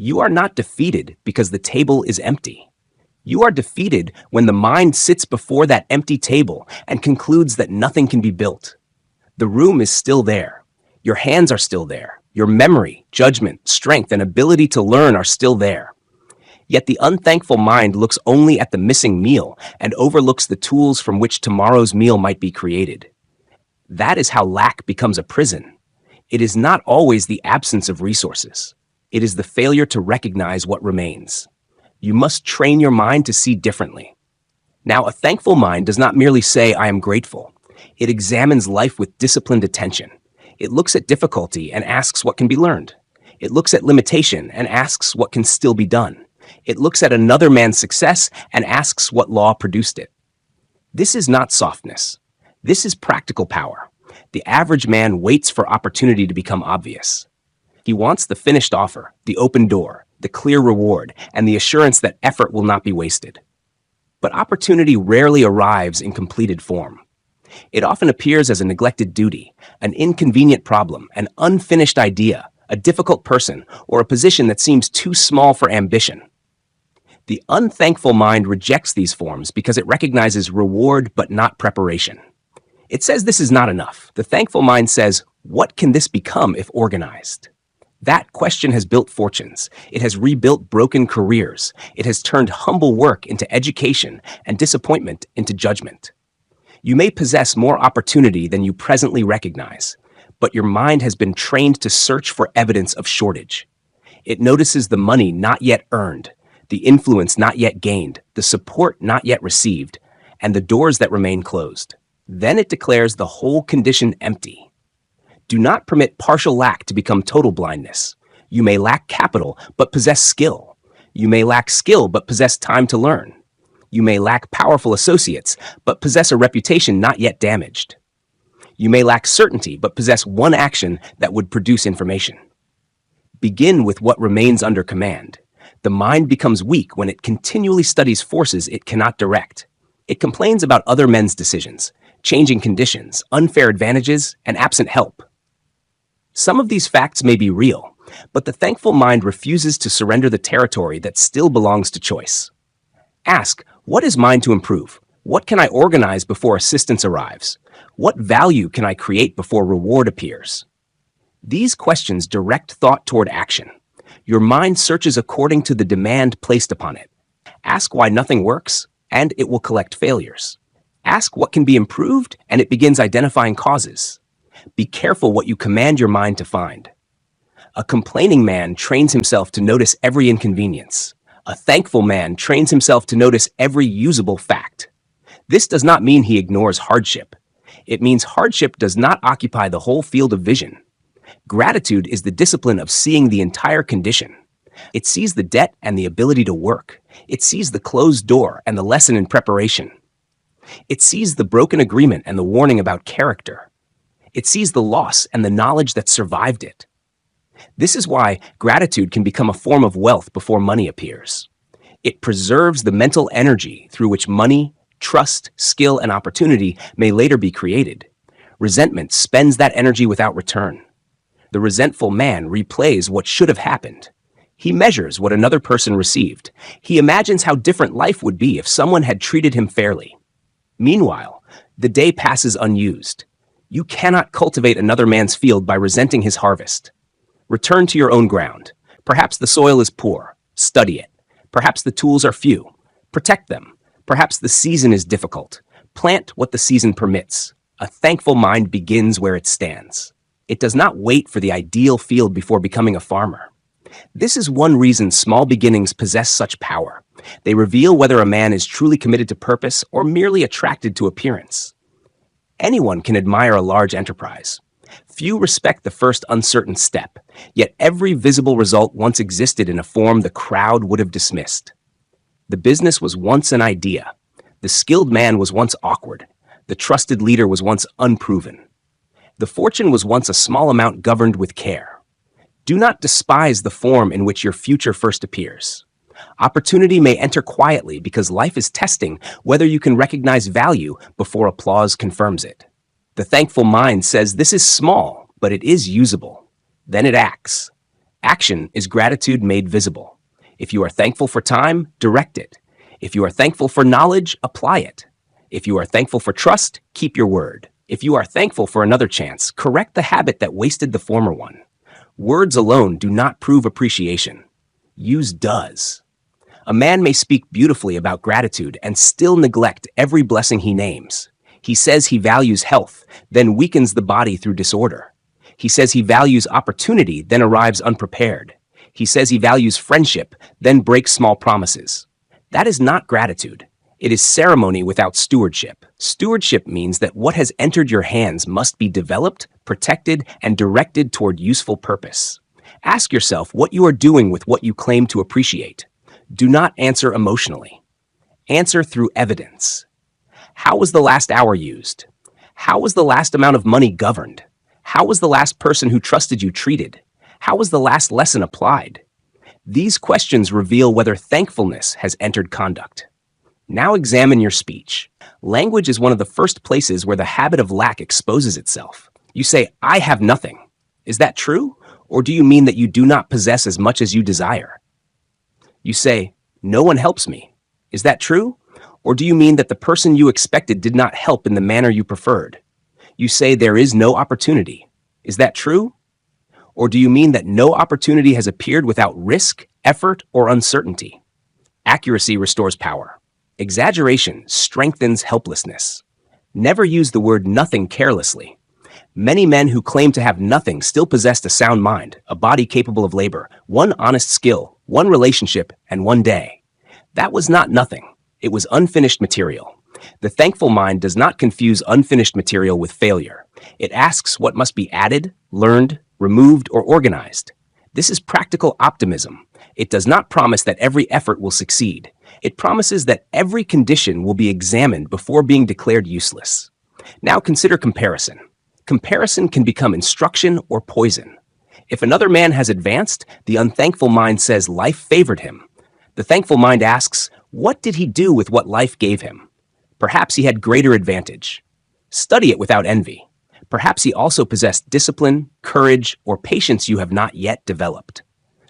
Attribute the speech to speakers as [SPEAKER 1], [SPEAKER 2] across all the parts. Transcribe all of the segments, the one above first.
[SPEAKER 1] You are not defeated because the table is empty. You are defeated when the mind sits before that empty table and concludes that nothing can be built. The room is still there. Your hands are still there. Your memory, judgment, strength, and ability to learn are still there. Yet the unthankful mind looks only at the missing meal and overlooks the tools from which tomorrow's meal might be created. That is how lack becomes a prison. It is not always the absence of resources. It is the failure to recognize what remains. You must train your mind to see differently. Now, a thankful mind does not merely say, "I am grateful." It examines life with disciplined attention. It looks at difficulty and asks what can be learned. It looks at limitation and asks what can still be done. It looks at another man's success and asks what law produced it. This is not softness. This is practical power. The average man waits for opportunity to become obvious. He wants the finished offer, the open door, the clear reward, and the assurance that effort will not be wasted. But opportunity rarely arrives in completed form. It often appears as a neglected duty, an inconvenient problem, an unfinished idea, a difficult person, or a position that seems too small for ambition. The unthankful mind rejects these forms because it recognizes reward but not preparation. It says this is not enough. The thankful mind says, what can this become if organized? That question has built fortunes. It has rebuilt broken careers. It has turned humble work into education and disappointment into judgment. You may possess more opportunity than you presently recognize, but your mind has been trained to search for evidence of shortage. It notices the money not yet earned, the influence not yet gained, the support not yet received, and the doors that remain closed. Then it declares the whole condition empty. Do not permit partial lack to become total blindness. You may lack capital, but possess skill. You may lack skill, but possess time to learn. You may lack powerful associates, but possess a reputation not yet damaged. You may lack certainty, but possess one action that would produce information. Begin with what remains under command. The mind becomes weak when it continually studies forces it cannot direct. It complains about other men's decisions, changing conditions, unfair advantages, and absent help. Some of these facts may be real, but the thankful mind refuses to surrender the territory that still belongs to choice. Ask, what is mine to improve? What can I organize before assistance arrives? What value can I create before reward appears? These questions direct thought toward action. Your mind searches according to the demand placed upon it. Ask why nothing works, and it will collect failures. Ask what can be improved, and it begins identifying causes. Be careful what you command your mind to find. A complaining man trains himself to notice every inconvenience. A thankful man trains himself to notice every usable fact. This does not mean he ignores hardship. It means hardship does not occupy the whole field of vision. Gratitude is the discipline of seeing the entire condition. It sees the debt and the ability to work. It sees the closed door and the lesson in preparation. It sees the broken agreement and the warning about character. It sees the loss and the knowledge that survived it. This is why gratitude can become a form of wealth before money appears. It preserves the mental energy through which money, trust, skill, and opportunity may later be created. Resentment spends that energy without return. The resentful man replays what should have happened. He measures what another person received. He imagines how different life would be if someone had treated him fairly. Meanwhile, the day passes unused. You cannot cultivate another man's field by resenting his harvest. Return to your own ground. Perhaps the soil is poor. Study it. Perhaps the tools are few. Protect them. Perhaps the season is difficult. Plant what the season permits. A thankful mind begins where it stands. It does not wait for the ideal field before becoming a farmer. This is one reason small beginnings possess such power. They reveal whether a man is truly committed to purpose or merely attracted to appearance. Anyone can admire a large enterprise. Few respect the first uncertain step, yet every visible result once existed in a form the crowd would have dismissed. The business was once an idea. The skilled man was once awkward. The trusted leader was once unproven. The fortune was once a small amount governed with care. Do not despise the form in which your future first appears. Opportunity may enter quietly because life is testing whether you can recognize value before applause confirms it. The thankful mind says this is small, but it is usable. Then it acts. Action is gratitude made visible. If you are thankful for time, direct it. If you are thankful for knowledge, apply it. If you are thankful for trust, keep your word. If you are thankful for another chance, correct the habit that wasted the former one. Words alone do not prove appreciation. Use does. A man may speak beautifully about gratitude and still neglect every blessing he names. He says he values health, then weakens the body through disorder. He says he values opportunity, then arrives unprepared. He says he values friendship, then breaks small promises. That is not gratitude. It is ceremony without stewardship. Stewardship means that what has entered your hands must be developed, protected, and directed toward useful purpose. Ask yourself what you are doing with what you claim to appreciate. Do not answer emotionally. Answer through evidence. How was the last hour used? How was the last amount of money governed? How was the last person who trusted you treated? How was the last lesson applied? These questions reveal whether thankfulness has entered conduct. Now examine your speech. Language is one of the first places where the habit of lack exposes itself. You say, "I have nothing." Is that true? Or do you mean that you do not possess as much as you desire? You say, "No one helps me." Is that true? Or do you mean that the person you expected did not help in the manner you preferred? You say, "There is no opportunity." Is that true? Or do you mean that no opportunity has appeared without risk, effort, or uncertainty? Accuracy restores power. Exaggeration strengthens helplessness. Never use the word nothing carelessly. Many men who claim to have nothing still possessed a sound mind, a body capable of labor, one honest skill, one relationship, and one day. That was not nothing. It was unfinished material. The thankful mind does not confuse unfinished material with failure. It asks what must be added, learned, removed, or organized. This is practical optimism. It does not promise that every effort will succeed. It promises that every condition will be examined before being declared useless. Now consider comparison. Comparison can become instruction or poison. If another man has advanced, the unthankful mind says life favored him. The thankful mind asks, what did he do with what life gave him? Perhaps he had greater advantage. Study it without envy. Perhaps he also possessed discipline, courage, or patience you have not yet developed.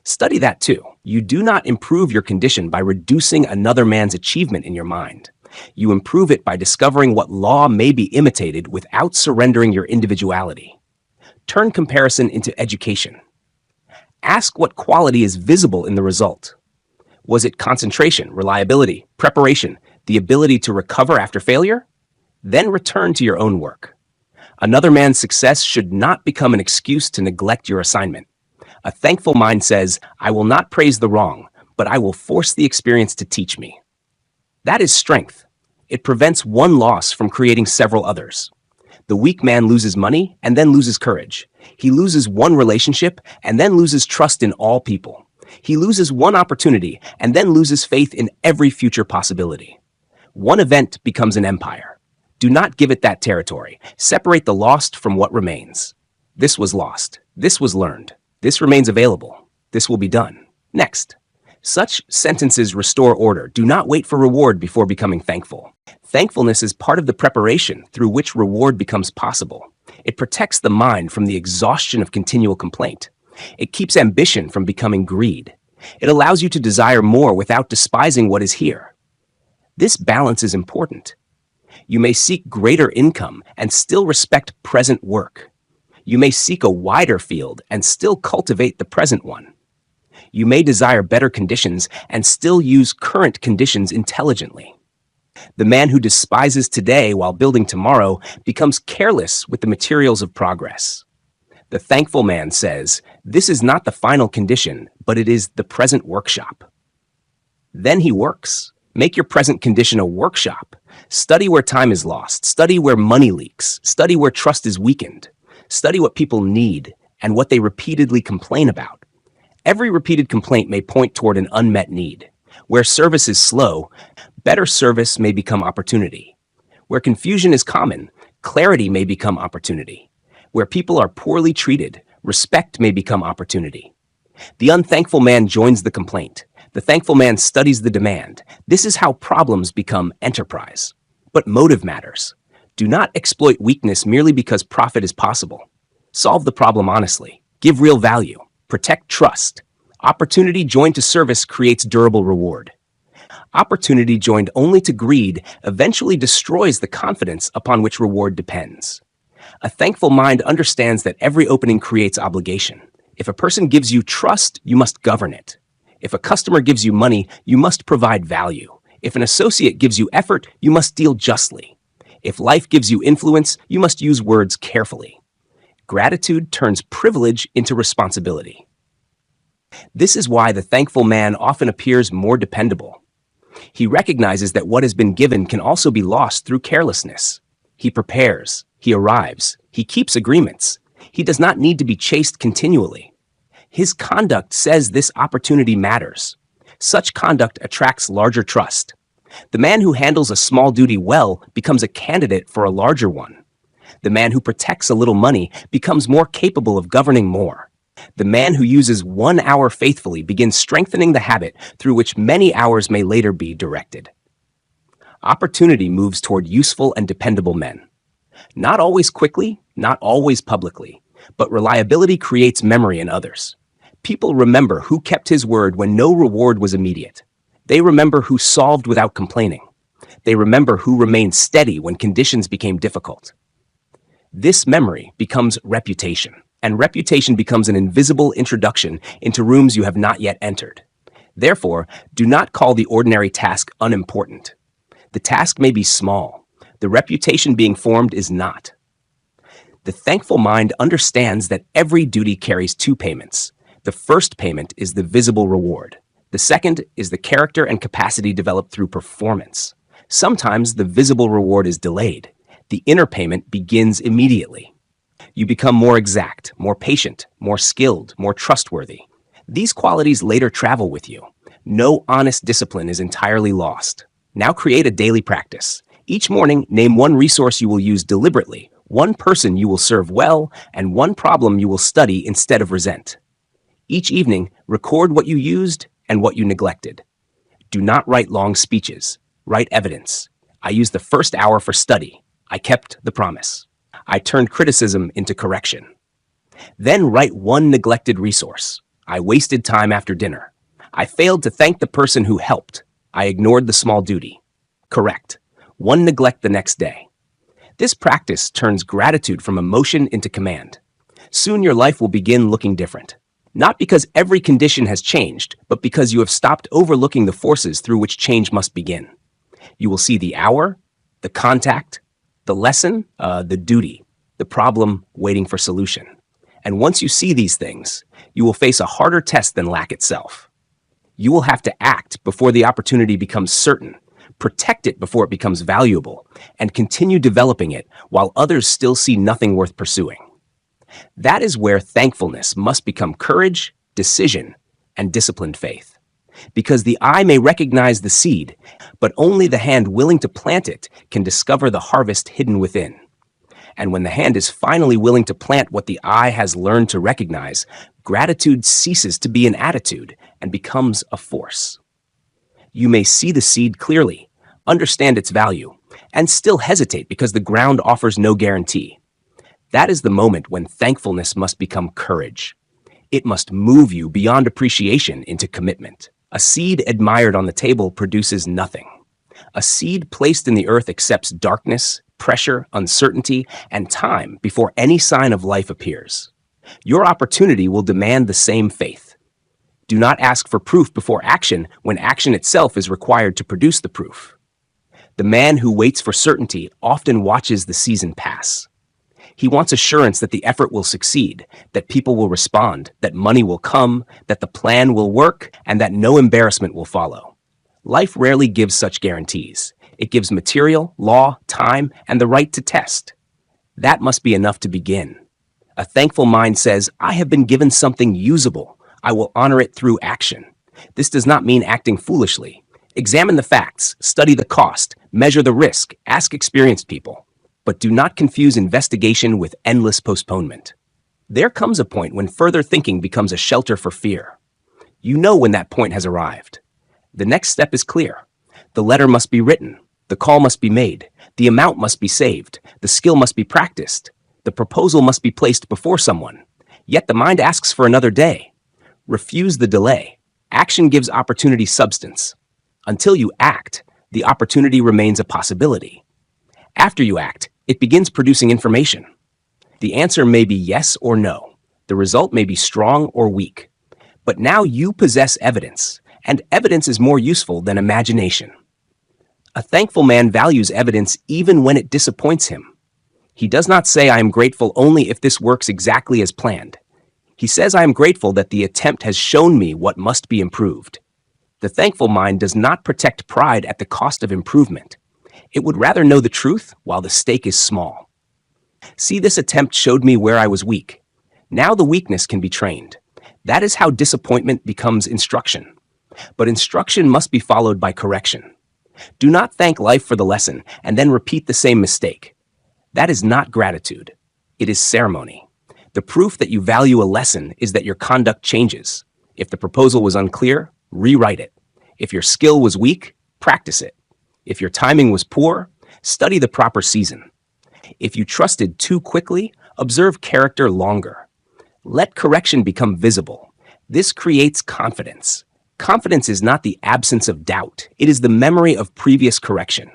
[SPEAKER 1] Study that too. You do not improve your condition by reducing another man's achievement in your mind. You improve it by discovering what law may be imitated without surrendering your individuality. Turn comparison into education. Ask what quality is visible in the result. Was it concentration, reliability, preparation, the ability to recover after failure? Then return to your own work. Another man's success should not become an excuse to neglect your assignment. A thankful mind says, I will not praise the wrong, but I will force the experience to teach me. That is strength. It prevents one loss from creating several others. The weak man loses money and then loses courage. He loses one relationship and then loses trust in all people. He loses one opportunity and then loses faith in every future possibility. One event becomes an empire. Do not give it that territory. Separate the lost from what remains. This was lost. This was learned. This remains available. This will be done. Next. Such sentences restore order. Do not wait for reward before becoming thankful. Thankfulness is part of the preparation through which reward becomes possible. It protects the mind from the exhaustion of continual complaint. It keeps ambition from becoming greed. It allows you to desire more without despising what is here. This balance is important. You may seek greater income and still respect present work. You may seek a wider field and still cultivate the present one. You may desire better conditions and still use current conditions intelligently. The man who despises today while building tomorrow becomes careless with the materials of progress. The thankful man says, this is not the final condition, but it is the present workshop. Then he works. Make your present condition a workshop. Study where time is lost. Study where money leaks. Study where trust is weakened. Study what people need and what they repeatedly complain about. Every repeated complaint may point toward an unmet need. Where service is slow, better service may become opportunity. Where confusion is common, clarity may become opportunity. Where people are poorly treated, respect may become opportunity. The unthankful man joins the complaint. The thankful man studies the demand. This is how problems become enterprise. But motive matters. Do not exploit weakness merely because profit is possible. Solve the problem honestly. Give real value. Protect trust. Opportunity joined to service creates durable reward. Opportunity joined only to greed eventually destroys the confidence upon which reward depends. A thankful mind understands that every opening creates obligation. If a person gives you trust, you must govern it. If a customer gives you money, you must provide value. If an associate gives you effort, you must deal justly. If life gives you influence, you must use words carefully. Gratitude turns privilege into responsibility. This is why the thankful man often appears more dependable. He recognizes that what has been given can also be lost through carelessness. He prepares, he arrives, he keeps agreements. He does not need to be chased continually. His conduct says this opportunity matters. Such conduct attracts larger trust. The man who handles a small duty well becomes a candidate for a larger one. The man who protects a little money becomes more capable of governing more. The man who uses 1 hour faithfully begins strengthening the habit through which many hours may later be directed. Opportunity moves toward useful and dependable men. Not always quickly, not always publicly, but reliability creates memory in others. People remember who kept his word when no reward was immediate. They remember who solved without complaining. They remember who remained steady when conditions became difficult. This memory becomes reputation, and reputation becomes an invisible introduction into rooms you have not yet entered. Therefore, do not call the ordinary task unimportant. The task may be small. The reputation being formed is not. The thankful mind understands that every duty carries 2 payments. The first payment is the visible reward. The second is the character and capacity developed through performance. Sometimes the visible reward is delayed. The inner payment begins immediately. You become more exact, more patient, more skilled, more trustworthy. These qualities later travel with you. No honest discipline is entirely lost. Now create a daily practice. Each morning, name 1 resource you will use deliberately, 1 person you will serve well, and 1 problem you will study instead of resent. Each evening, record what you used and what you neglected. Do not write long speeches. Write evidence. I used the first hour for study. I kept the promise. I turned criticism into correction. Then write 1 neglected resource. I wasted time after dinner. I failed to thank the person who helped. I ignored the small duty. Correct. 1 neglect the next day. This practice turns gratitude from emotion into command. Soon your life will begin looking different. Not because every condition has changed, but because you have stopped overlooking the forces through which change must begin. You will see the hour, the contact, the lesson, the duty, the problem waiting for solution. And once you see these things, you will face a harder test than lack itself. You will have to act before the opportunity becomes certain, protect it before it becomes valuable, and continue developing it while others still see nothing worth pursuing. That is where thankfulness must become courage, decision, and disciplined faith. Because the eye may recognize the seed, but only the hand willing to plant it can discover the harvest hidden within. And when the hand is finally willing to plant what the eye has learned to recognize, gratitude ceases to be an attitude and becomes a force. You may see the seed clearly, understand its value, and still hesitate because the ground offers no guarantee. That is the moment when thankfulness must become courage. It must move you beyond appreciation into commitment. A seed admired on the table produces nothing. A seed placed in the earth accepts darkness, pressure, uncertainty, and time before any sign of life appears. Your opportunity will demand the same faith. Do not ask for proof before action when action itself is required to produce the proof. The man who waits for certainty often watches the season pass. He wants assurance that the effort will succeed, that people will respond, that money will come, that the plan will work, and that no embarrassment will follow. Life rarely gives such guarantees. It gives material, law, time, and the right to test. That must be enough to begin. A thankful mind says, I have been given something usable. I will honor it through action. This does not mean acting foolishly. Examine the facts, study the cost, measure the risk, ask experienced people. But do not confuse investigation with endless postponement. There comes a point when further thinking becomes a shelter for fear. You know when that point has arrived. The next step is clear. The letter must be written. The call must be made. The amount must be saved. The skill must be practiced. The proposal must be placed before someone. Yet the mind asks for another day. Refuse the delay. Action gives opportunity substance. Until you act, the opportunity remains a possibility. After you act, it begins producing information. The answer may be yes or no. The result may be strong or weak. But now you possess evidence, and evidence is more useful than imagination. A thankful man values evidence even when it disappoints him. He does not say, "I am grateful only if this works exactly as planned." He says, "I am grateful that the attempt has shown me what must be improved." The thankful mind does not protect pride at the cost of improvement. It would rather know the truth while the stake is small. See, this attempt showed me where I was weak. Now the weakness can be trained. That is how disappointment becomes instruction. But instruction must be followed by correction. Do not thank life for the lesson and then repeat the same mistake. That is not gratitude. It is ceremony. The proof that you value a lesson is that your conduct changes. If the proposal was unclear, rewrite it. If your skill was weak, practice it. If your timing was poor, study the proper season. If you trusted too quickly, observe character longer. Let correction become visible. This creates confidence. Confidence is not the absence of doubt. It is the memory of previous correction.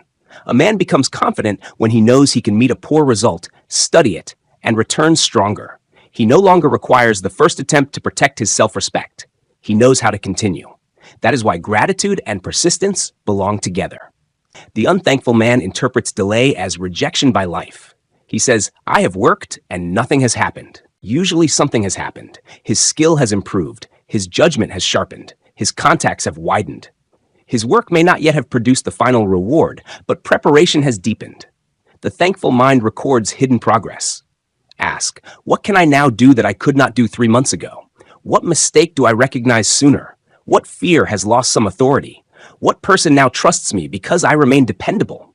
[SPEAKER 1] A man becomes confident when he knows he can meet a poor result, study it, and return stronger. He no longer requires the first attempt to protect his self-respect. He knows how to continue. That is why gratitude and persistence belong together. The unthankful man interprets delay as rejection by life. He says, "I have worked and nothing has happened." Usually something has happened. His skill has improved. His judgment has sharpened. His contacts have widened. His work may not yet have produced the final reward, but preparation has deepened. The thankful mind records hidden progress. Ask, what can I now do that I could not do 3 months ago? What mistake do I recognize sooner? What fear has lost some authority? What person now trusts me because I remain dependable?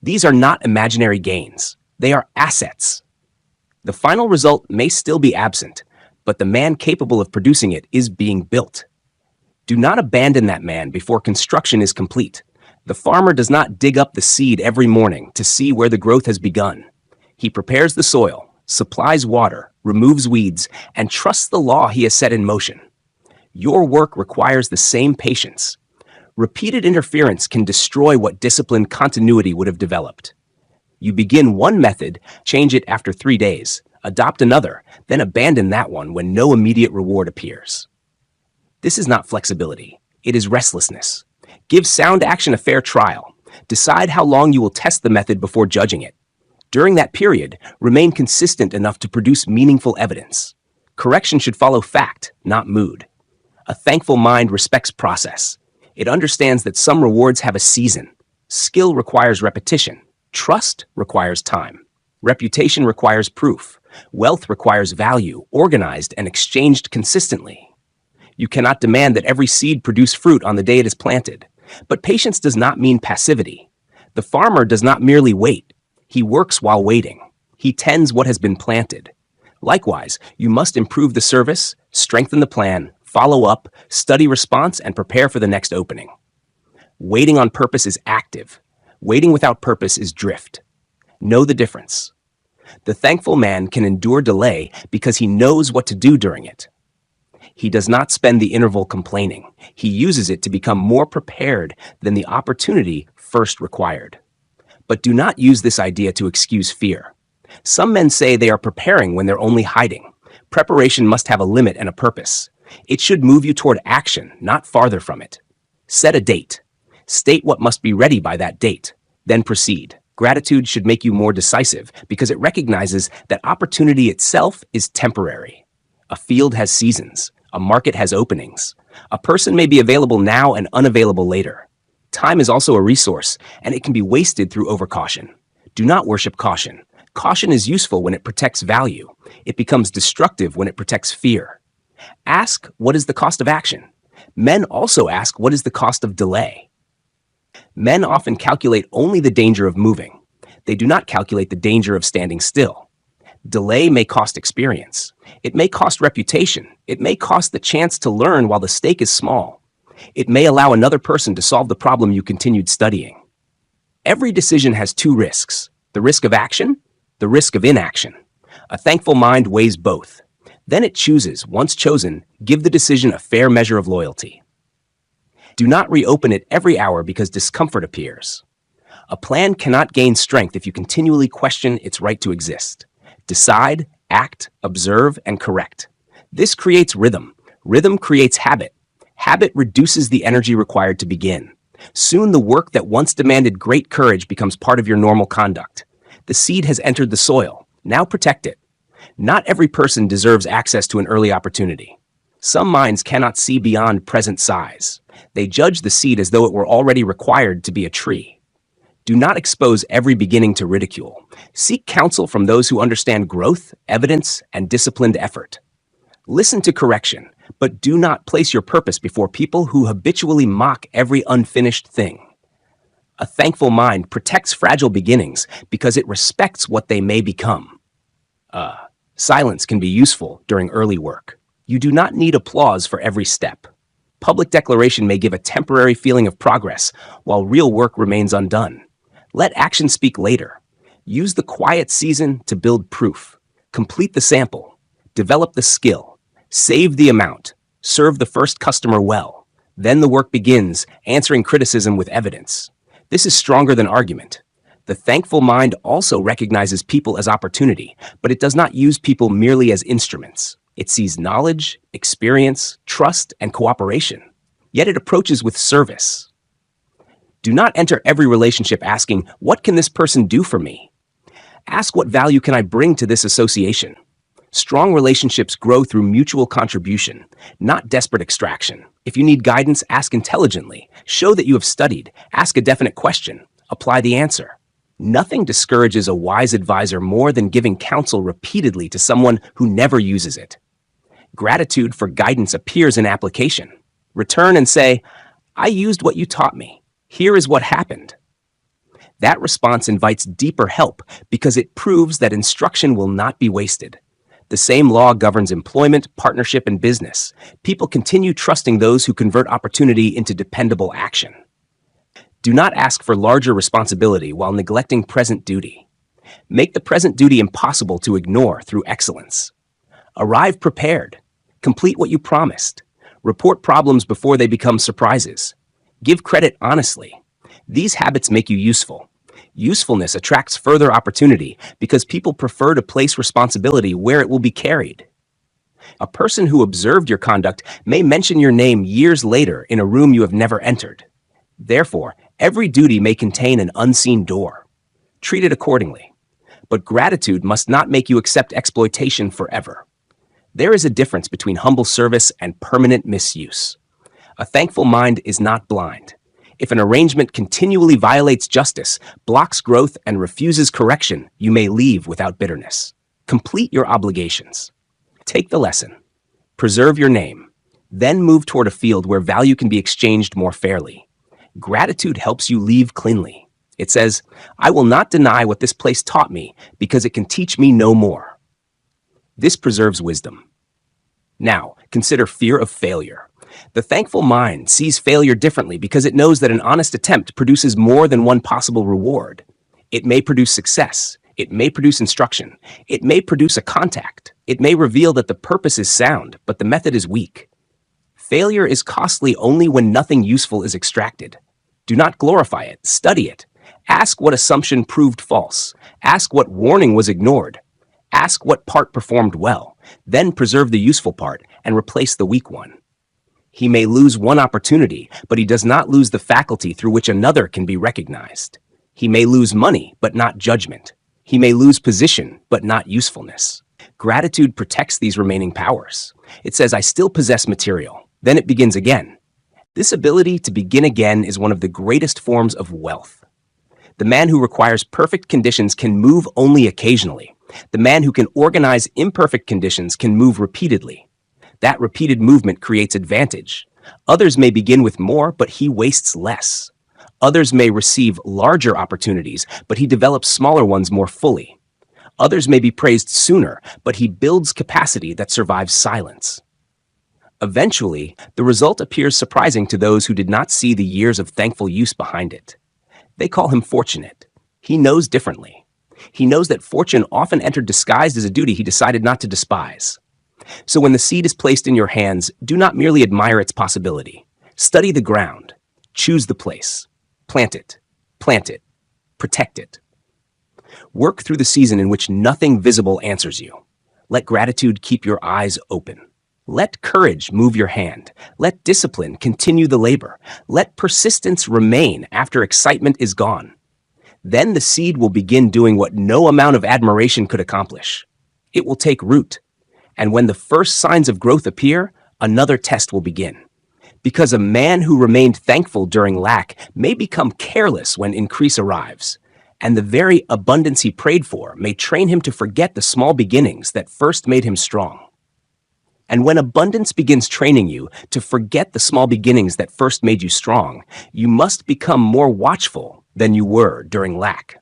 [SPEAKER 1] These are not imaginary gains. They are assets. The final result may still be absent, but the man capable of producing it is being built. Do not abandon that man before construction is complete. The farmer does not dig up the seed every morning to see where the growth has begun. He prepares the soil, supplies water, removes weeds, and trusts the law he has set in motion. Your work requires the same patience. Repeated interference can destroy what disciplined continuity would have developed. You begin one method, change it after 3 days, adopt another, then abandon that one when no immediate reward appears. This is not flexibility. It is restlessness. Give sound action a fair trial. Decide how long you will test the method before judging it. During that period, remain consistent enough to produce meaningful evidence. Correction should follow fact, not mood. A thankful mind respects process. It understands that some rewards have a season. Skill requires repetition. Trust requires time. Reputation requires proof. Wealth requires value, organized and exchanged consistently. You cannot demand that every seed produce fruit on the day it is planted. But patience does not mean passivity. The farmer does not merely wait. He works while waiting. He tends what has been planted. Likewise, you must improve the service, strengthen the plan, follow up, study response, and prepare for the next opening. Waiting on purpose is active. Waiting without purpose is drift. Know the difference. The thankful man can endure delay because he knows what to do during it. He does not spend the interval complaining. He uses it to become more prepared than the opportunity first required. But do not use this idea to excuse fear. Some men say they are preparing when they're only hiding. Preparation must have a limit and a purpose. It should move you toward action, not farther from it. Set a date. State what must be ready by that date. Then proceed. Gratitude should make you more decisive because it recognizes that opportunity itself is temporary. A field has seasons. A market has openings. A person may be available now and unavailable later. Time is also a resource, and it can be wasted through overcaution. Do not worship caution. Caution is useful when it protects value. It becomes destructive when it protects fear. Ask, what is the cost of action? Men also ask, what is the cost of delay? Men often calculate only the danger of moving. They do not calculate the danger of standing still. Delay may cost experience. It may cost reputation. It may cost the chance to learn while the stake is small. It may allow another person to solve the problem you continued studying. Every decision has 2 risks, the risk of action, the risk of inaction. A thankful mind weighs both. Then it chooses. Once chosen, give the decision a fair measure of loyalty. Do not reopen it every hour because discomfort appears. A plan cannot gain strength if you continually question its right to exist. Decide, act, observe, and correct. This creates rhythm. Rhythm creates habit. Habit reduces the energy required to begin. Soon the work that once demanded great courage becomes part of your normal conduct. The seed has entered the soil. Now protect it. Not every person deserves access to an early opportunity. Some minds cannot see beyond present size. They judge the seed as though it were already required to be a tree. Do not expose every beginning to ridicule. Seek counsel from those who understand growth, evidence, and disciplined effort. Listen to correction, but do not place your purpose before people who habitually mock every unfinished thing. A thankful mind protects fragile beginnings because it respects what they may become. Silence can be useful during early work. You do not need applause for every step. Public declaration may give a temporary feeling of progress, while real work remains undone. Let action speak later. Use the quiet season to build proof. Complete the sample. Develop the skill. Save the amount. Serve the first customer well. Then the work begins, answering criticism with evidence. This is stronger than argument. The thankful mind also recognizes people as opportunity, but it does not use people merely as instruments. It sees knowledge, experience, trust, and cooperation. Yet it approaches with service. Do not enter every relationship asking, "What can this person do for me?" Ask, "What value can I bring to this association?" Strong relationships grow through mutual contribution, not desperate extraction. If you need guidance, ask intelligently. Show that you have studied. Ask a definite question. Apply the answer. Nothing discourages a wise advisor more than giving counsel repeatedly to someone who never uses it. Gratitude for guidance appears in application. Return and say, "I used what you taught me. Here is what happened." That response invites deeper help because it proves that instruction will not be wasted. The same law governs employment, partnership, and business. People continue trusting those who convert opportunity into dependable action. Do not ask for larger responsibility while neglecting present duty. Make the present duty impossible to ignore through excellence. Arrive prepared. Complete what you promised. Report problems before they become surprises. Give credit honestly. These habits make you useful. Usefulness attracts further opportunity because people prefer to place responsibility where it will be carried. A person who observed your conduct may mention your name years later in a room you have never entered. Therefore, every duty may contain an unseen door. Treat it accordingly. But gratitude must not make you accept exploitation forever. There is a difference between humble service and permanent misuse. A thankful mind is not blind. If an arrangement continually violates justice, blocks growth, and refuses correction, you may leave without bitterness. Complete your obligations. Take the lesson. Preserve your name. Then move toward a field where value can be exchanged more fairly. Gratitude helps you leave cleanly. It says, "I will not deny what this place taught me because it can teach me no more." This preserves wisdom. Now, consider fear of failure. The thankful mind sees failure differently because it knows that an honest attempt produces more than one possible reward. It may produce success. It may produce instruction. It may produce a contact. It may reveal that the purpose is sound, but the method is weak. Failure is costly only when nothing useful is extracted. Do not glorify it. Study it. Ask what assumption proved false. Ask what warning was ignored. Ask what part performed well. Then preserve the useful part and replace the weak one. He may lose one opportunity, but he does not lose the faculty through which another can be recognized. He may lose money, but not judgment. He may lose position, but not usefulness. Gratitude protects these remaining powers. It says, "I still possess material." Then it begins again. This ability to begin again is one of the greatest forms of wealth. The man who requires perfect conditions can move only occasionally. The man who can organize imperfect conditions can move repeatedly. That repeated movement creates advantage. Others may begin with more, but he wastes less. Others may receive larger opportunities, but he develops smaller ones more fully. Others may be praised sooner, but he builds capacity that survives silence. Eventually, the result appears surprising to those who did not see the years of thankful use behind it. They call him fortunate. He knows differently. He knows that fortune often entered disguised as a duty he decided not to despise. So when the seed is placed in your hands, do not merely admire its possibility. Study the ground. Choose the place. Plant it. Plant it. Protect it. Work through the season in which nothing visible answers you. Let gratitude keep your eyes open. Let courage move your hand. Let discipline continue the labor. Let persistence remain after excitement is gone. Then the seed will begin doing what no amount of admiration could accomplish. It will take root. And when the first signs of growth appear, another test will begin. Because a man who remained thankful during lack may become careless when increase arrives. And the very abundance he prayed for may train him to forget the small beginnings that first made him strong. And when abundance begins training you to forget the small beginnings that first made you strong, you must become more watchful than you were during lack.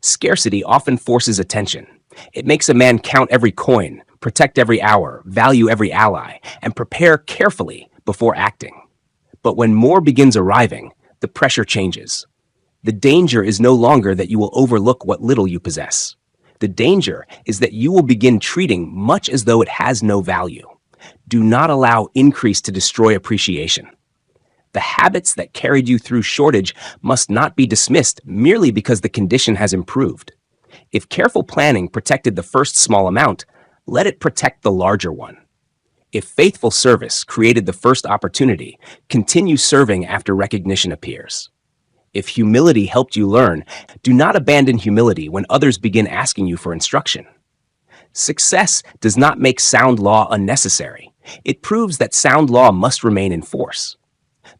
[SPEAKER 1] Scarcity often forces attention. It makes a man count every coin, protect every hour, value every ally, and prepare carefully before acting. But when more begins arriving, the pressure changes. The danger is no longer that you will overlook what little you possess. The danger is that you will begin treating much as though it has no value. Do not allow increase to destroy appreciation. The habits that carried you through shortage must not be dismissed merely because the condition has improved. If careful planning protected the first small amount, let it protect the larger one. If faithful service created the first opportunity, continue serving after recognition appears. If humility helped you learn, do not abandon humility when others begin asking you for instruction. Success does not make sound law unnecessary. It proves that sound law must remain in force.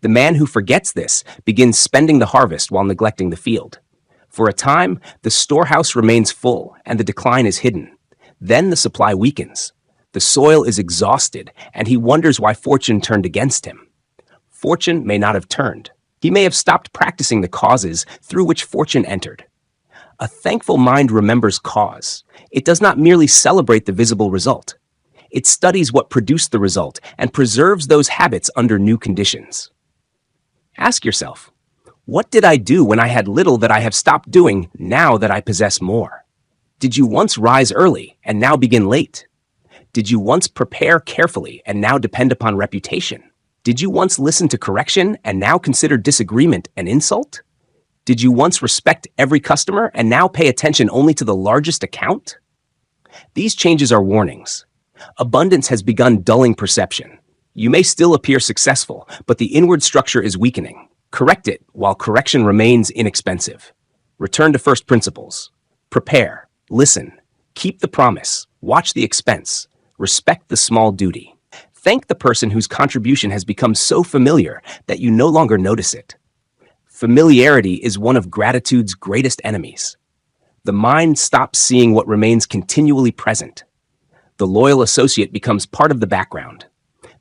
[SPEAKER 1] The man who forgets this begins spending the harvest while neglecting the field. For a time, the storehouse remains full and the decline is hidden. Then the supply weakens. The soil is exhausted, and he wonders why fortune turned against him. Fortune may not have turned. He may have stopped practicing the causes through which fortune entered. A thankful mind remembers cause. It does not merely celebrate the visible result. It studies what produced the result and preserves those habits under new conditions. Ask yourself, what did I do when I had little that I have stopped doing now that I possess more? Did you once rise early and now begin late? Did you once prepare carefully and now depend upon reputation? Did you once listen to correction and now consider disagreement an insult? Did you once respect every customer and now pay attention only to the largest account? These changes are warnings. Abundance has begun dulling perception. You may still appear successful, but the inward structure is weakening. Correct it while correction remains inexpensive. Return to first principles. Prepare, listen, keep the promise, watch the expense, respect the small duty. Thank the person whose contribution has become so familiar that you no longer notice it. Familiarity is one of gratitude's greatest enemies. The mind stops seeing what remains continually present. The loyal associate becomes part of the background.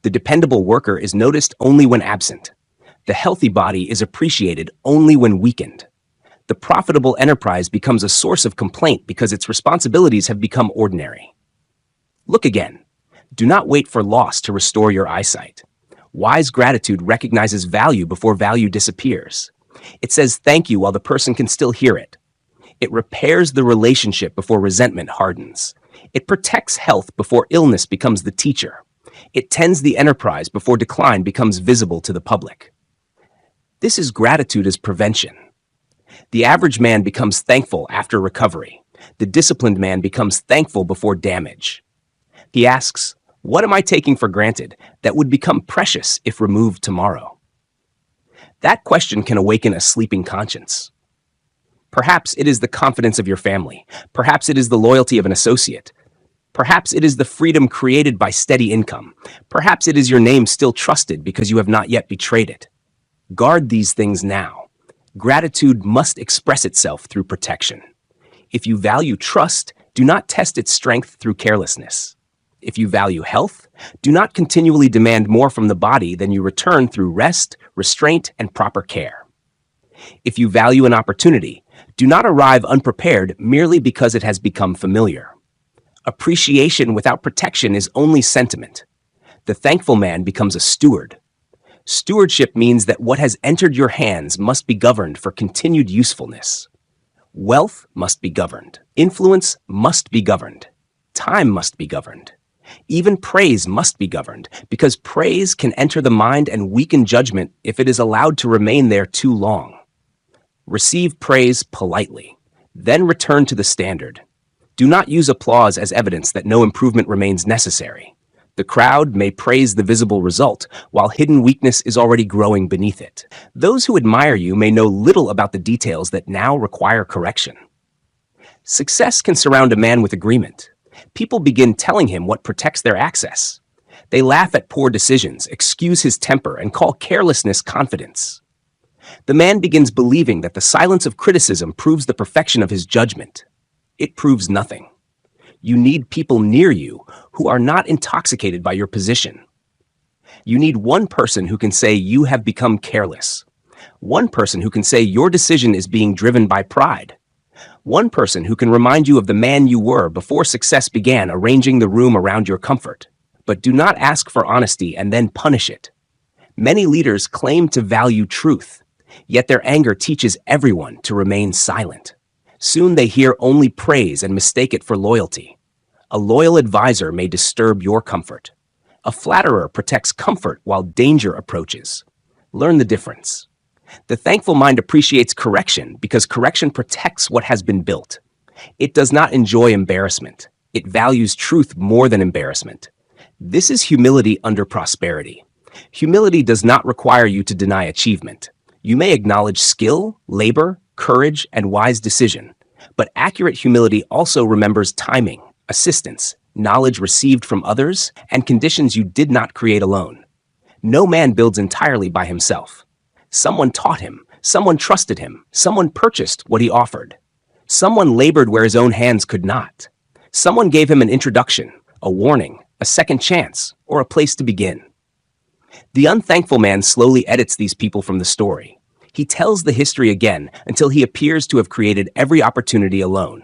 [SPEAKER 1] The dependable worker is noticed only when absent. The healthy body is appreciated only when weakened. The profitable enterprise becomes a source of complaint because its responsibilities have become ordinary. Look again. Do not wait for loss to restore your eyesight. Wise gratitude recognizes value before value disappears. It says thank you while the person can still hear it. It repairs the relationship before resentment hardens. It protects health before illness becomes the teacher. It tends the enterprise before decline becomes visible to the public. This is gratitude as prevention. The average man becomes thankful after recovery. The disciplined man becomes thankful before damage. He asks, what am I taking for granted that would become precious if removed tomorrow? That question can awaken a sleeping conscience. Perhaps it is the confidence of your family. Perhaps it is the loyalty of an associate. Perhaps it is the freedom created by steady income. Perhaps it is your name still trusted because you have not yet betrayed it. Guard these things now. Gratitude must express itself through protection. If you value trust, do not test its strength through carelessness. If you value health, do not continually demand more from the body than you return through rest, restraint, and proper care. If you value an opportunity, do not arrive unprepared merely because it has become familiar. Appreciation without protection is only sentiment. The thankful man becomes a steward. Stewardship means that what has entered your hands must be governed for continued usefulness. Wealth must be governed. Influence must be governed. Time must be governed. Even praise must be governed, because praise can enter the mind and weaken judgment if it is allowed to remain there too long. Receive praise politely, then return to the standard. Do not use applause as evidence that no improvement remains necessary. The crowd may praise the visible result, while hidden weakness is already growing beneath it. Those who admire you may know little about the details that now require correction. Success can surround a man with agreement. People begin telling him what protects their access. They laugh at poor decisions, excuse his temper, and call carelessness confidence. The man begins believing that the silence of criticism proves the perfection of his judgment. It proves nothing. You need people near you who are not intoxicated by your position. You need one person who can say you have become careless. One person who can say your decision is being driven by pride. One person who can remind you of the man you were before success began arranging the room around your comfort. But do not ask for honesty and then punish it. Many leaders claim to value truth, yet their anger teaches everyone to remain silent. Soon they hear only praise and mistake it for loyalty. A loyal advisor may disturb your comfort. A flatterer protects comfort while danger approaches. Learn the difference. The thankful mind appreciates correction because correction protects what has been built. It does not enjoy embarrassment. It values truth more than embarrassment. This is humility under prosperity. Humility does not require you to deny achievement. You may acknowledge skill, labor, courage, and wise decision. But accurate humility also remembers timing, assistance, knowledge received from others, and conditions you did not create alone. No man builds entirely by himself. Someone taught him, someone trusted him, someone purchased what he offered. Someone labored where his own hands could not. Someone gave him an introduction, a warning, a second chance, or a place to begin. The unthankful man slowly edits these people from the story. He tells the history again until he appears to have created every opportunity alone.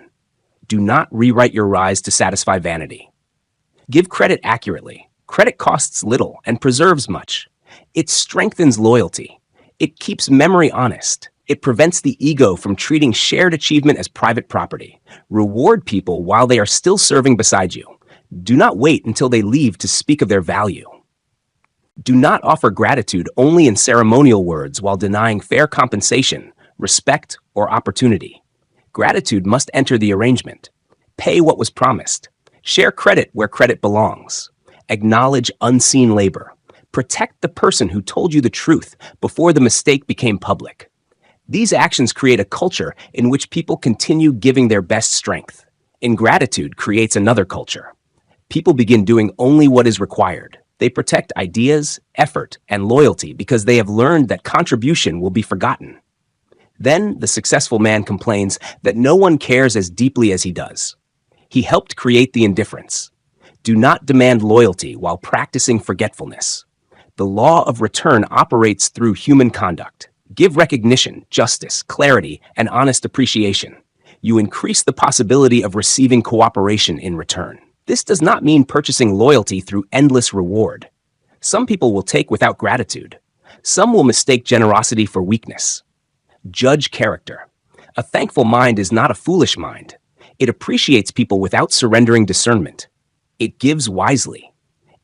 [SPEAKER 1] Do not rewrite your rise to satisfy vanity. Give credit accurately. Credit costs little and preserves much. It strengthens loyalty. It keeps memory honest. It prevents the ego from treating shared achievement as private property. Reward people while they are still serving beside you. Do not wait until they leave to speak of their value. Do not offer gratitude only in ceremonial words while denying fair compensation, respect, or opportunity. Gratitude must enter the arrangement. Pay what was promised. Share credit where credit belongs. Acknowledge unseen labor. Protect the person who told you the truth before the mistake became public. These actions create a culture in which people continue giving their best strength. Ingratitude creates another culture. People begin doing only what is required. They protect ideas, effort, and loyalty because they have learned that contribution will be forgotten. Then the successful man complains that no one cares as deeply as he does. He helped create the indifference. Do not demand loyalty while practicing forgetfulness. The law of return operates through human conduct. Give recognition, justice, clarity, and honest appreciation. You increase the possibility of receiving cooperation in return. This does not mean purchasing loyalty through endless reward. Some people will take without gratitude. Some will mistake generosity for weakness. Judge character. A thankful mind is not a foolish mind. It appreciates people without surrendering discernment. It gives wisely.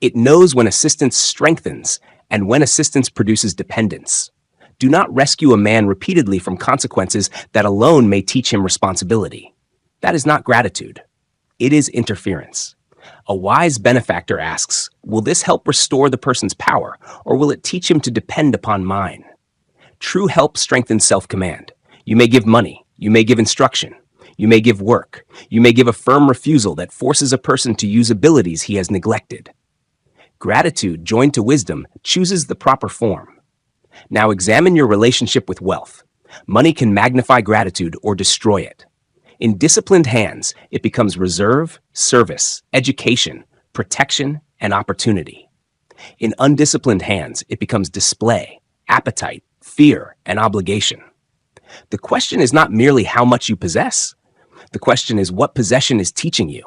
[SPEAKER 1] It knows when assistance strengthens and when assistance produces dependence. Do not rescue a man repeatedly from consequences that alone may teach him responsibility. That is not gratitude. It is interference. A wise benefactor asks, will this help restore the person's power, or will it teach him to depend upon mine? True help strengthens self-command. You may give money. You may give instruction. You may give work. You may give a firm refusal that forces a person to use abilities he has neglected. Gratitude, joined to wisdom, chooses the proper form. Now examine your relationship with wealth. Money can magnify gratitude or destroy it. In disciplined hands, it becomes reserve, service, education, protection, and opportunity. In undisciplined hands, it becomes display, appetite, fear, and obligation. The question is not merely how much you possess. The question is what possession is teaching you.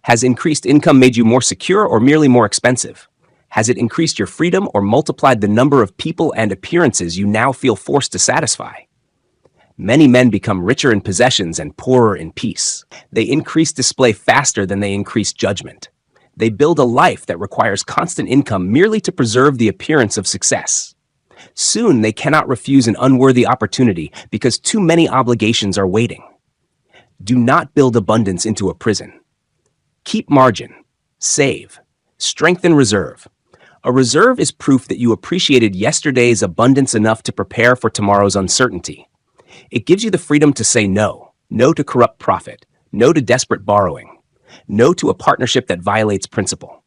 [SPEAKER 1] Has increased income made you more secure or merely more expensive? Has it increased your freedom or multiplied the number of people and appearances you now feel forced to satisfy? Many men become richer in possessions and poorer in peace. They increase display faster than they increase judgment. They build a life that requires constant income merely to preserve the appearance of success. Soon they cannot refuse an unworthy opportunity because too many obligations are waiting. Do not build abundance into a prison. Keep margin. Save. Strengthen reserve. A reserve is proof that you appreciated yesterday's abundance enough to prepare for tomorrow's uncertainty. It gives you the freedom to say no. No to corrupt profit. No to desperate borrowing. No to a partnership that violates principle.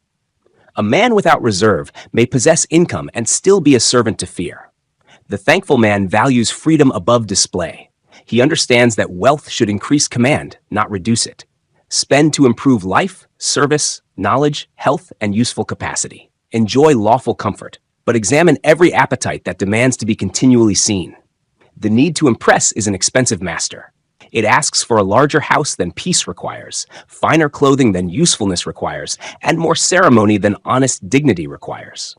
[SPEAKER 1] A man without reserve may possess income and still be a servant to fear. The thankful man values freedom above display. He understands that wealth should increase command, not reduce it. Spend to improve life, service, knowledge, health, and useful capacity. Enjoy lawful comfort, but examine every appetite that demands to be continually seen. The need to impress is an expensive master. It asks for a larger house than peace requires, finer clothing than usefulness requires, and more ceremony than honest dignity requires.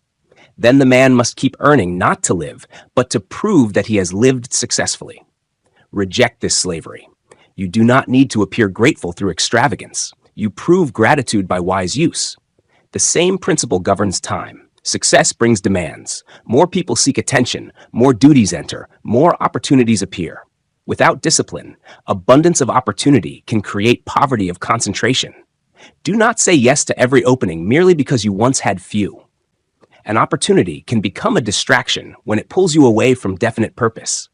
[SPEAKER 1] Then the man must keep earning not to live, but to prove that he has lived successfully. Reject this slavery. You do not need to appear grateful through extravagance. You prove gratitude by wise use. The same principle governs time. Success brings demands. More people seek attention, more duties enter, more opportunities appear. Without discipline, abundance of opportunity can create poverty of concentration. Do not say yes to every opening merely because you once had few. An opportunity can become a distraction when it pulls you away from definite purpose.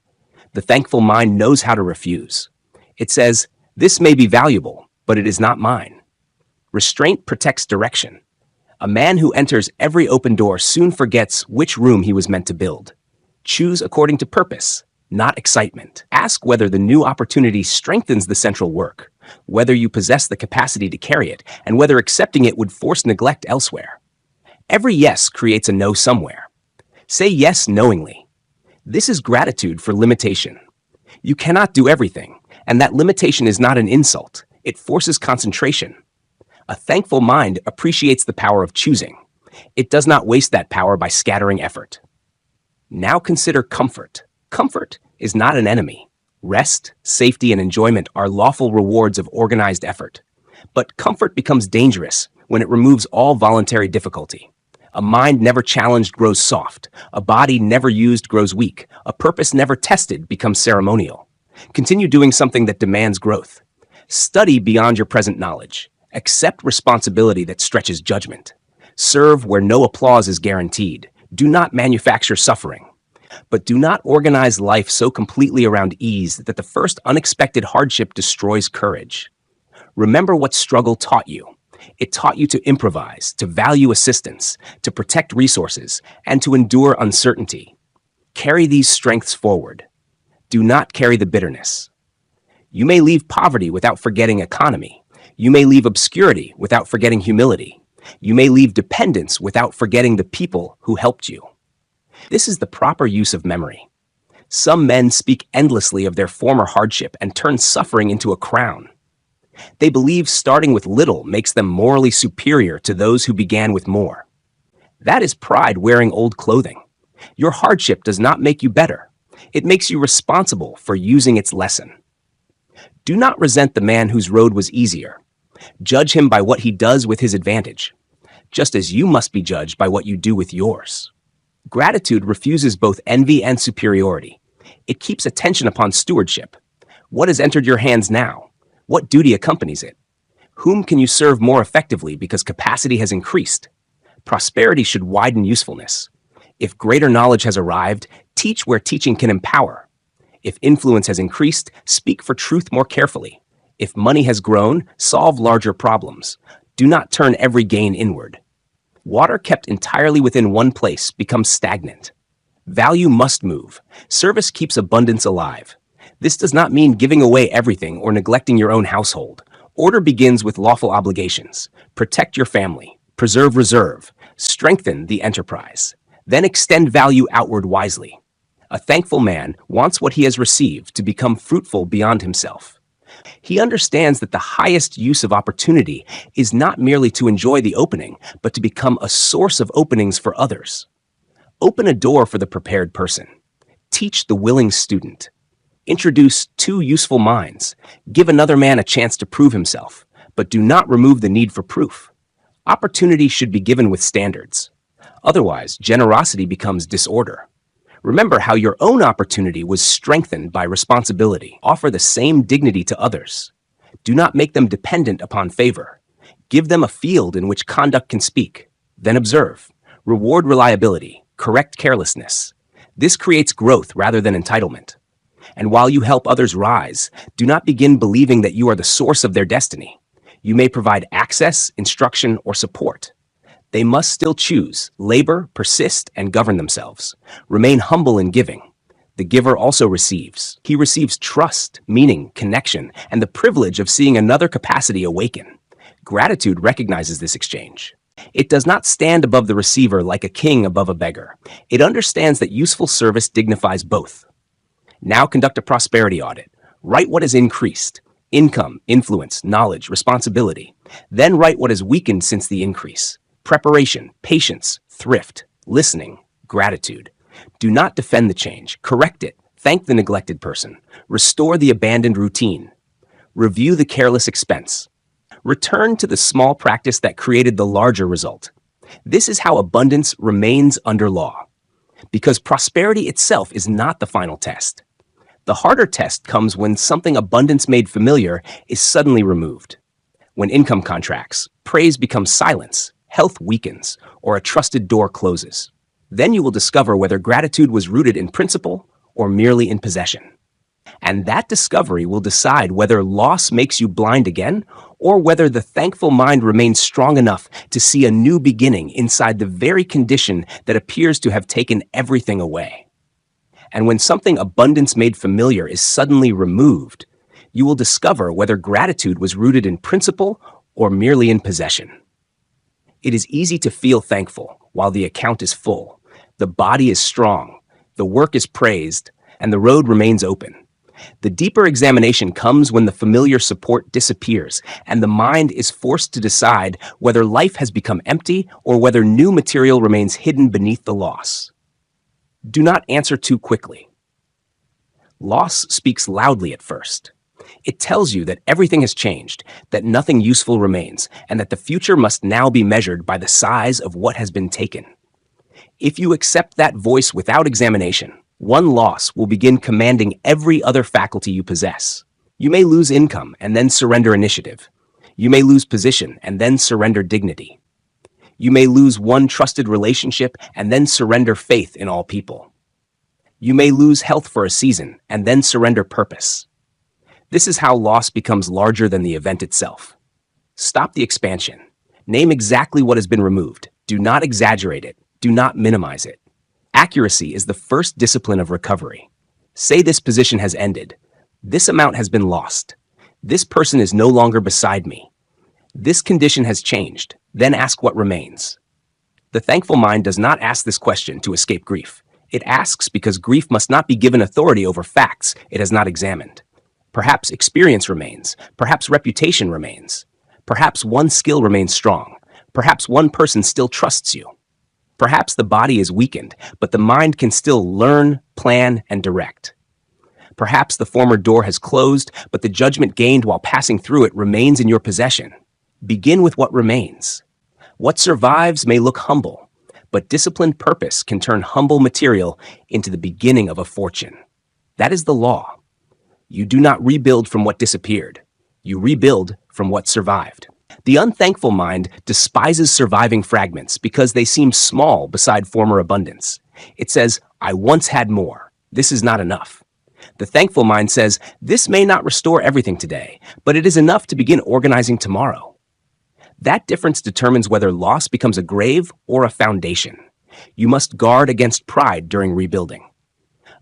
[SPEAKER 1] The thankful mind knows how to refuse. It says, "This may be valuable, but it is not mine." Restraint protects direction. A man who enters every open door soon forgets which room he was meant to build. Choose according to purpose, not excitement. Ask whether the new opportunity strengthens the central work, whether you possess the capacity to carry it, and whether accepting it would force neglect elsewhere. Every yes creates a no somewhere. Say yes knowingly. This is gratitude for limitation. You cannot do everything, and that limitation is not an insult. It forces concentration. A thankful mind appreciates the power of choosing. It does not waste that power by scattering effort. Now consider comfort. Comfort is not an enemy. Rest, safety, and enjoyment are lawful rewards of organized effort. But comfort becomes dangerous when it removes all voluntary difficulty. A mind never challenged grows soft. A body never used grows weak. A purpose never tested becomes ceremonial. Continue doing something that demands growth. Study beyond your present knowledge. Accept responsibility that stretches judgment. Serve where no applause is guaranteed. Do not manufacture suffering. But do not organize life so completely around ease that the first unexpected hardship destroys courage. Remember what struggle taught you. It taught you to improvise, to value assistance, to protect resources, and to endure uncertainty. Carry these strengths forward. Do not carry the bitterness. You may leave poverty without forgetting economy. You may leave obscurity without forgetting humility. You may leave dependence without forgetting the people who helped you. This is the proper use of memory. Some men speak endlessly of their former hardship and turn suffering into a crown. They believe starting with little makes them morally superior to those who began with more. That is pride wearing old clothing. Your hardship does not make you better. It makes you responsible for using its lesson. Do not resent the man whose road was easier. Judge him by what he does with his advantage, just as you must be judged by what you do with yours. Gratitude refuses both envy and superiority. It keeps attention upon stewardship. What has entered your hands now? What duty accompanies it? Whom can you serve more effectively because capacity has increased? Prosperity should widen usefulness. If greater knowledge has arrived, teach where teaching can empower. If influence has increased, speak for truth more carefully. If money has grown, solve larger problems. Do not turn every gain inward. Water kept entirely within one place becomes stagnant. Value must move. Service keeps abundance alive. This does not mean giving away everything or neglecting your own household. Order begins with lawful obligations. Protect your family. Preserve reserve. Strengthen the enterprise. Then extend value outward wisely. A thankful man wants what he has received to become fruitful beyond himself. He understands that the highest use of opportunity is not merely to enjoy the opening, but to become a source of openings for others. Open a door for the prepared person. Teach the willing student. Introduce two useful minds. Give another man a chance to prove himself, but do not remove the need for proof. Opportunity should be given with standards. Otherwise, generosity becomes disorder. Remember how your own opportunity was strengthened by responsibility. Offer the same dignity to others. Do not make them dependent upon favor. Give them a field in which conduct can speak. Then observe. Reward reliability. Correct carelessness. This creates growth rather than entitlement. And while you help others rise, do not begin believing that you are the source of their destiny. You may provide access, instruction, or support. They must still choose, labor, persist, and govern themselves. Remain humble in giving. The giver also receives. He receives trust, meaning, connection, and the privilege of seeing another capacity awaken. Gratitude recognizes this exchange. It does not stand above the receiver like a king above a beggar. It understands that useful service dignifies both. Now conduct a prosperity audit. Write what has increased: income, influence, knowledge, responsibility. Then write what has weakened since the increase: preparation, patience, thrift, listening, gratitude. Do not defend the change. Correct it. Thank the neglected person. Restore the abandoned routine. Review the careless expense. Return to the small practice that created the larger result. This is how abundance remains under law. Because prosperity itself is not the final test. The harder test comes when something abundance made familiar is suddenly removed. When income contracts, praise becomes silence, health weakens, or a trusted door closes. Then you will discover whether gratitude was rooted in principle or merely in possession. And that discovery will decide whether loss makes you blind again or whether the thankful mind remains strong enough to see a new beginning inside the very condition that appears to have taken everything away. And when something abundance made familiar is suddenly removed, you will discover whether gratitude was rooted in principle or merely in possession. It is easy to feel thankful while the account is full, the body is strong, the work is praised, and the road remains open. The deeper examination comes when the familiar support disappears and the mind is forced to decide whether life has become empty or whether new material remains hidden beneath the loss. Do not answer too quickly. Loss speaks loudly at first. It tells you that everything has changed, that nothing useful remains, and that the future must now be measured by the size of what has been taken. If you accept that voice without examination, one loss will begin commanding every other faculty you possess. You may lose income and then surrender initiative. You may lose position and then surrender dignity. You may lose one trusted relationship and then surrender faith in all people. You may lose health for a season and then surrender purpose. This is how loss becomes larger than the event itself. Stop the expansion. Name exactly what has been removed. Do not exaggerate it. Do not minimize it. Accuracy is the first discipline of recovery. Say this position has ended. This amount has been lost. This person is no longer beside me. This condition has changed. Then ask what remains. The thankful mind does not ask this question to escape grief. It asks because grief must not be given authority over facts it has not examined. Perhaps experience remains. Perhaps reputation remains. Perhaps one skill remains strong. Perhaps one person still trusts you. Perhaps the body is weakened, but the mind can still learn, plan, and direct. Perhaps the former door has closed, but the judgment gained while passing through it remains in your possession. Begin with what remains. What survives may look humble, but disciplined purpose can turn humble material into the beginning of a fortune. That is the law. You do not rebuild from what disappeared. You rebuild from what survived. The unthankful mind despises surviving fragments because they seem small beside former abundance. It says, I once had more. This is not enough. The thankful mind says, this may not restore everything today, but it is enough to begin organizing tomorrow. That difference determines whether loss becomes a grave or a foundation. You must guard against pride during rebuilding.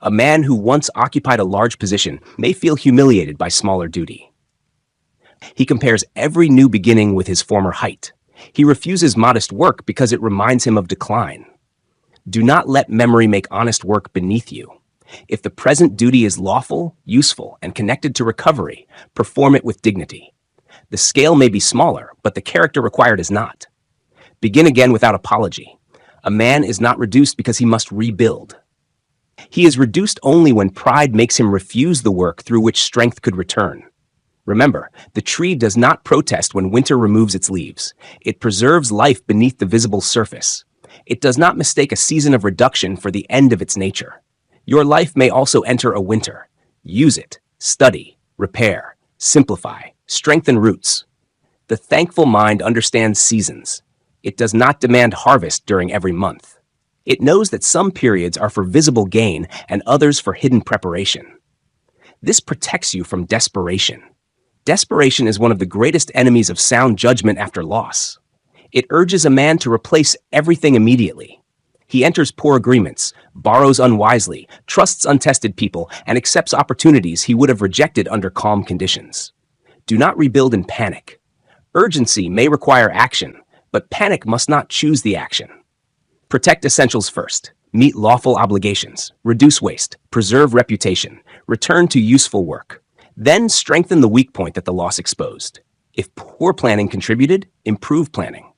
[SPEAKER 1] A man who once occupied a large position may feel humiliated by smaller duty. He compares every new beginning with his former height. He refuses modest work because it reminds him of decline. Do not let memory make honest work beneath you. If the present duty is lawful, useful, and connected to recovery, perform it with dignity. The scale may be smaller, but the character required is not. Begin again without apology. A man is not reduced because he must rebuild. He is reduced only when pride makes him refuse the work through which strength could return. Remember, the tree does not protest when winter removes its leaves. It preserves life beneath the visible surface. It does not mistake a season of reduction for the end of its nature. Your life may also enter a winter. Use it. Study, repair, simplify, strengthen roots. The thankful mind understands seasons. It does not demand harvest during every month. It knows that some periods are for visible gain and others for hidden preparation. This protects you from desperation. Desperation is one of the greatest enemies of sound judgment after loss. It urges a man to replace everything immediately. He enters poor agreements, borrows unwisely, trusts untested people, and accepts opportunities he would have rejected under calm conditions. Do not rebuild in panic. Urgency may require action, but panic must not choose the action. Protect essentials first. Meet lawful obligations. Reduce waste. Preserve reputation. Return to useful work. Then strengthen the weak point that the loss exposed. If poor planning contributed, improve planning.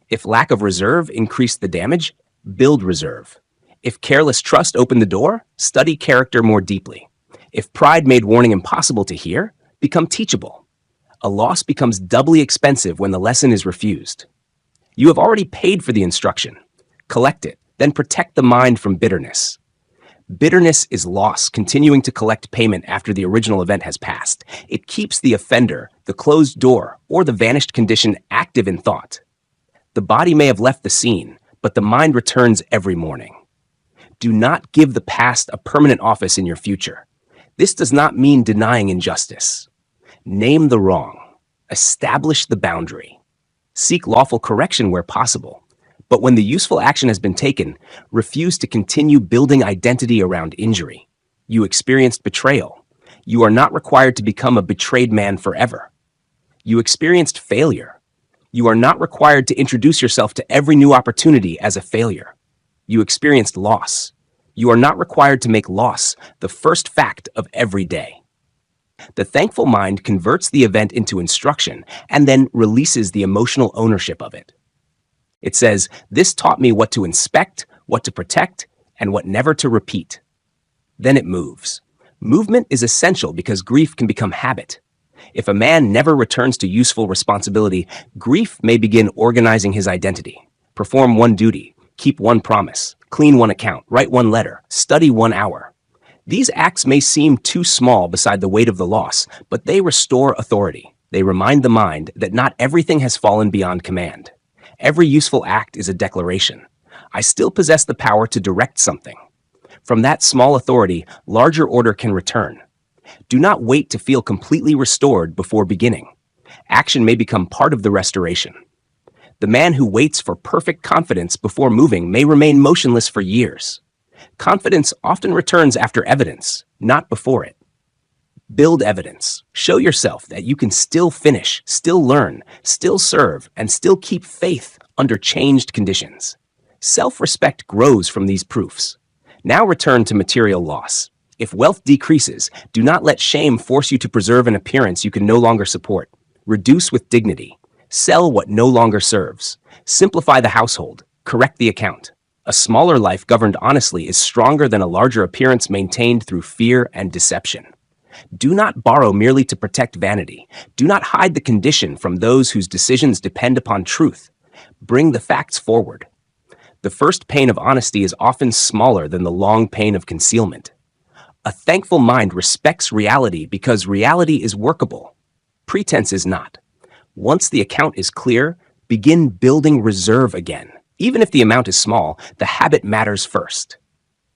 [SPEAKER 1] If lack of reserve increased the damage, build reserve. If careless trust opened the door, study character more deeply. If pride made warning impossible to hear, become teachable. A loss becomes doubly expensive when the lesson is refused. You have already paid for the instruction. Collect it, then protect the mind from bitterness. Bitterness is loss continuing to collect payment after the original event has passed. It keeps the offender, the closed door, or the vanished condition active in thought. The body may have left the scene, but the mind returns every morning. Do not give the past a permanent office in your future. This does not mean denying injustice. Name the wrong. Establish the boundary. Seek lawful correction where possible. But when the useful action has been taken, refuse to continue building identity around injury. You experienced betrayal. You are not required to become a betrayed man forever. You experienced failure. You are not required to introduce yourself to every new opportunity as a failure. You experienced loss. You are not required to make loss the first fact of every day. The thankful mind converts the event into instruction and then releases the emotional ownership of it. It says, "This taught me what to inspect, what to protect, and what never to repeat." Then it moves. Movement is essential because grief can become habit. If a man never returns to useful responsibility, grief may begin organizing his identity. Perform one duty, keep one promise, clean one account, write one letter, study 1 hour. These acts may seem too small beside the weight of the loss, but they restore authority. They remind the mind that not everything has fallen beyond command. Every useful act is a declaration. I still possess the power to direct something. From that small authority, larger order can return. Do not wait to feel completely restored before beginning. Action may become part of the restoration. The man who waits for perfect confidence before moving may remain motionless for years. Confidence often returns after evidence, not before it. Build evidence. Show yourself that you can still finish, still learn, still serve, and still keep faith under changed conditions. Self-respect grows from these proofs. Now return to material loss. If wealth decreases, do not let shame force you to preserve an appearance you can no longer support. Reduce with dignity. Sell what no longer serves. Simplify the household. Correct the account. A smaller life governed honestly is stronger than a larger appearance maintained through fear and deception. Do not borrow merely to protect vanity. Do not hide the condition from those whose decisions depend upon truth. Bring the facts forward. The first pain of honesty is often smaller than the long pain of concealment. A thankful mind respects reality because reality is workable. Pretense is not. Once the account is clear, begin building reserve again. Even if the amount is small, the habit matters first.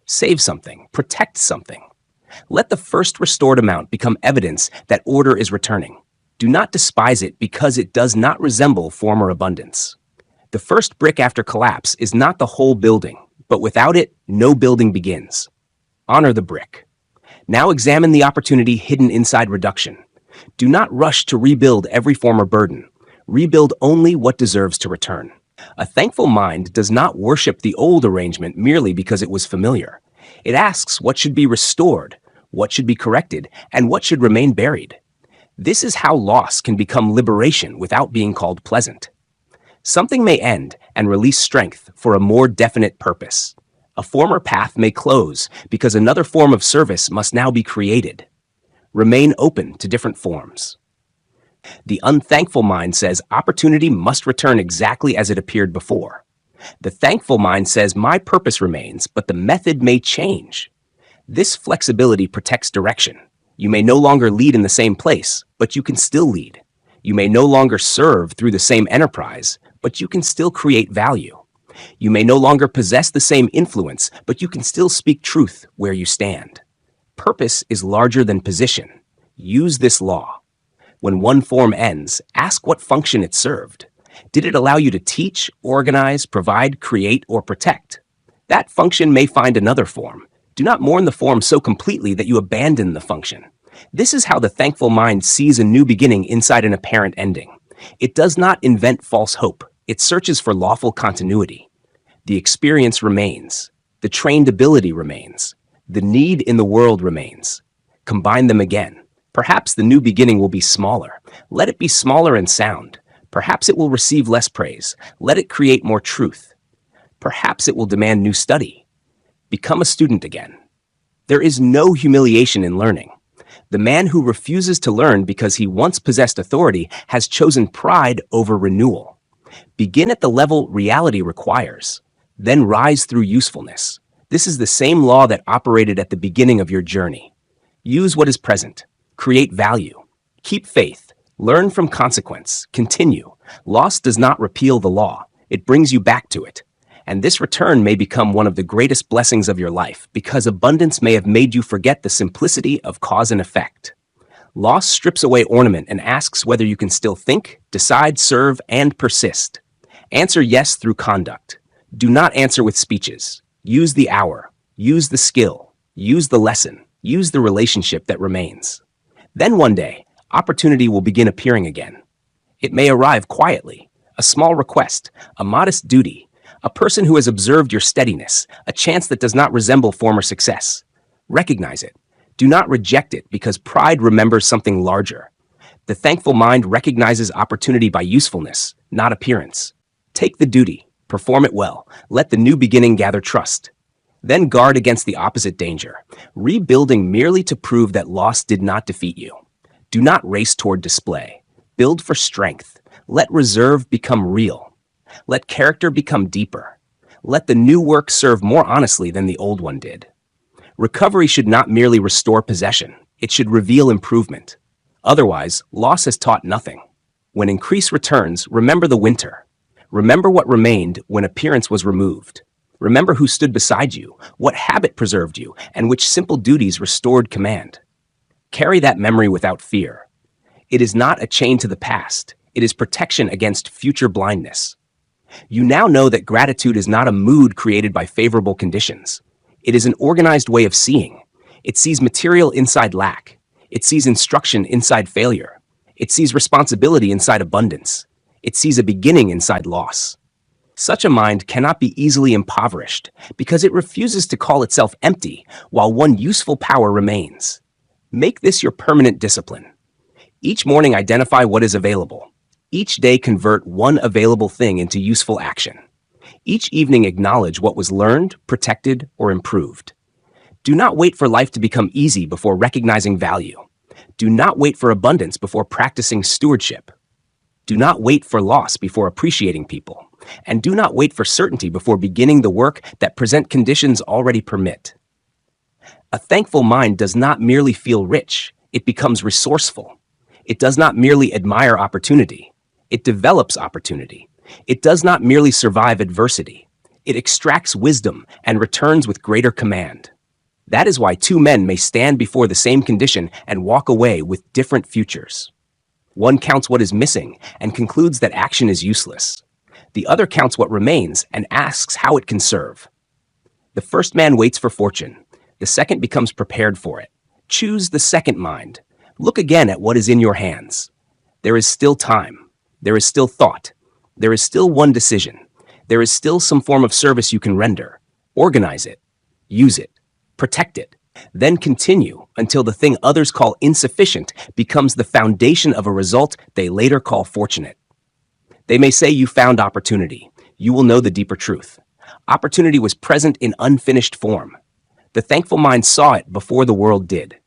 [SPEAKER 1] Save something. Protect something. Let the first restored amount become evidence that order is returning. Do not despise it because it does not resemble former abundance. The first brick after collapse is not the whole building, but without it, no building begins. Honor the brick. Now examine the opportunity hidden inside reduction. Do not rush to rebuild every former burden. Rebuild only what deserves to return. A thankful mind does not worship the old arrangement merely because it was familiar. It asks what should be restored, what should be corrected, and what should remain buried. This is how loss can become liberation without being called pleasant. Something may end and release strength for a more definite purpose. A former path may close because another form of service must now be created. Remain open to different forms. The unthankful mind says opportunity must return exactly as it appeared before. The thankful mind says my purpose remains, but the method may change. This flexibility protects direction. You may no longer lead in the same place, but you can still lead. You may no longer serve through the same enterprise, but you can still create value. You may no longer possess the same influence, but you can still speak truth where you stand. Purpose is larger than position. Use this law. When one form ends, ask what function it served. Did it allow you to teach, organize, provide, create, or protect? That function may find another form. Do not mourn the form so completely that you abandon the function. This is how the thankful mind sees a new beginning inside an apparent ending. It does not invent false hope. It searches for lawful continuity. The experience remains. The trained ability remains. The need in the world remains. Combine them again. Perhaps the new beginning will be smaller. Let it be smaller and sound. Perhaps it will receive less praise. Let it create more truth. Perhaps it will demand new study. Become a student again. There is no humiliation in learning. The man who refuses to learn because he once possessed authority has chosen pride over renewal. Begin at the level reality requires, then rise through usefulness. This is the same law that operated at the beginning of your journey. Use what is present. Create value. Keep faith. Learn from consequence. Continue. Loss does not repeal the law. It brings you back to it. And this return may become one of the greatest blessings of your life because abundance may have made you forget the simplicity of cause and effect. Loss strips away ornament and asks whether you can still think, decide, serve, and persist. Answer yes through conduct. Do not answer with speeches. Use the hour. Use the skill. Use the lesson. Use the relationship that remains. Then one day, opportunity will begin appearing again. It may arrive quietly, a small request, a modest duty, a person who has observed your steadiness, a chance that does not resemble former success. Recognize it. Do not reject it because pride remembers something larger. The thankful mind recognizes opportunity by usefulness, not appearance. Take the duty, perform it well, let the new beginning gather trust. Then guard against the opposite danger, rebuilding merely to prove that loss did not defeat you. Do not race toward display. Build for strength. Let reserve become real. Let character become deeper. Let the new work serve more honestly than the old one did. Recovery should not merely restore possession. It should reveal improvement. Otherwise, loss has taught nothing. When increase returns, remember the winter. Remember what remained when appearance was removed. Remember who stood beside you, what habit preserved you, and which simple duties restored command. Carry that memory without fear. It is not a chain to the past. It is protection against future blindness. You now know that gratitude is not a mood created by favorable conditions. It is an organized way of seeing. It sees material inside lack. It sees instruction inside failure. It sees responsibility inside abundance. It sees a beginning inside loss. Such a mind cannot be easily impoverished because it refuses to call itself empty while one useful power remains. Make this your permanent discipline. Each morning identify what is available. Each day convert one available thing into useful action. Each evening acknowledge what was learned, protected, or improved. Do not wait for life to become easy before recognizing value. Do not wait for abundance before practicing stewardship. Do not wait for loss before appreciating people. And do not wait for certainty before beginning the work that present conditions already permit. A thankful mind does not merely feel rich, it becomes resourceful. It does not merely admire opportunity, it develops opportunity. It does not merely survive adversity, it extracts wisdom and returns with greater command. That is why two men may stand before the same condition and walk away with different futures. One counts what is missing and concludes that action is useless. The other counts what remains and asks how it can serve. The first man waits for fortune. The second becomes prepared for it. Choose the second mind. Look again at what is in your hands. There is still time. There is still thought. There is still one decision. There is still some form of service you can render. Organize it. Use it. Protect it. Then continue until the thing others call insufficient becomes the foundation of a result they later call fortunate. They may say you found opportunity. You will know the deeper truth. Opportunity was present in unfinished form. The thankful mind saw it before the world did.